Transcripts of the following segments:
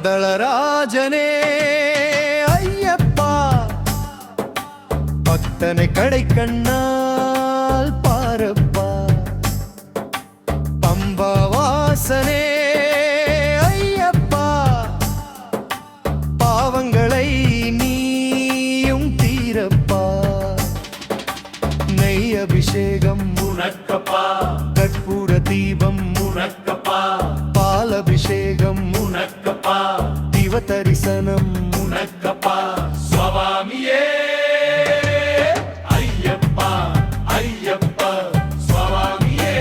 பந்தளராஜனே ஐயப்பா, பக்தனை கடை கண்ணால் பாரப்பா. பம்பா வாசனே ஐயப்பா, பாவங்களை நீயும் தீரப்பா. நெய் அபிஷேகம் உனக்கப்பா, கற்பூர தீபம் உனக்கப்பா, பாலபிஷேகம் உனக்கப்பா, திவ தரிசனம் உனக்கப்பா. சுவாமியே ஐயப்பா, ஐயப்பா சுவாமியே.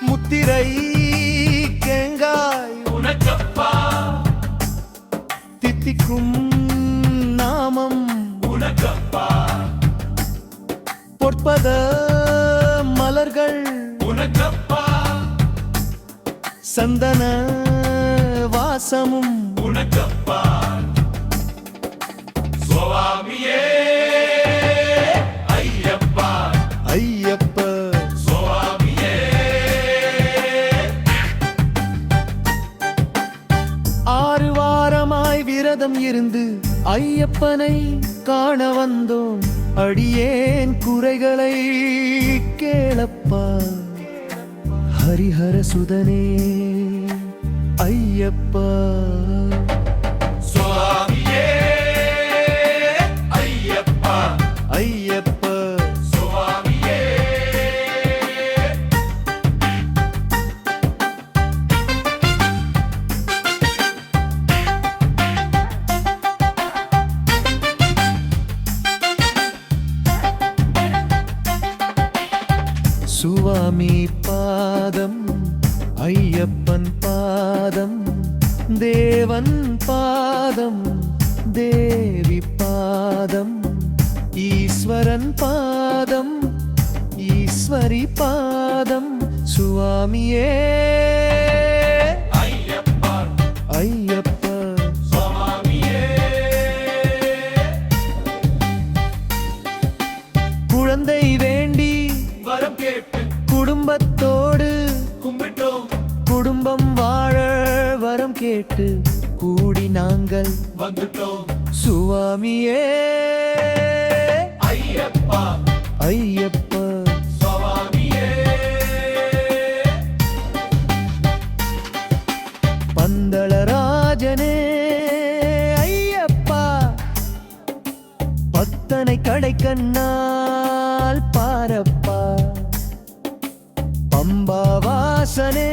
முத்திரை தேங்காய் உனக்கப்பா, தித்திக்கும் நாமம் உனக்கப்பா, பொற்பத மலர்கள் உனக்கப்பா, சந்தன வாசமும் உனக்கப்பா. சுவாமியே ஐயப்பா, ஐயப்ப. சுவாமியே. ஆறு வாரமாய் விரதம் இருந்து ஐயப்பனை காண வந்தோம். அடியேன் குறைகளை கேளப்பா. ஹரிஹர சுதனே ஐயப்பா. சுவாமியே ஐயப்பா, ஐயப்ப. சுவாமியே. சுவாமி பாதம் ஐயப்பன் பாதம், தேவன் பாதம் தேவி பாதம், ஈஸ்வரன் பாதம் ஈஸ்வரி பாதம். சுவாமியே ஐயப்பா, ஐயப்ப. சுவாமியே. குழந்தை வேண்டி வரம் கேட்டு குடும்பத்தோடு கும்பிட்டோம், குடும்பம் வாழ வரம் கேட்டு கூடி நாங்கள் வந்துட்டோம். சுவாமியே ஐயப்பா, ஐயப்ப. சுவாமியே. பந்தளராஜனே ஐயப்பா, பக்தனை கடை கண்ணால் பாரப்பா. பம்பா வாசனே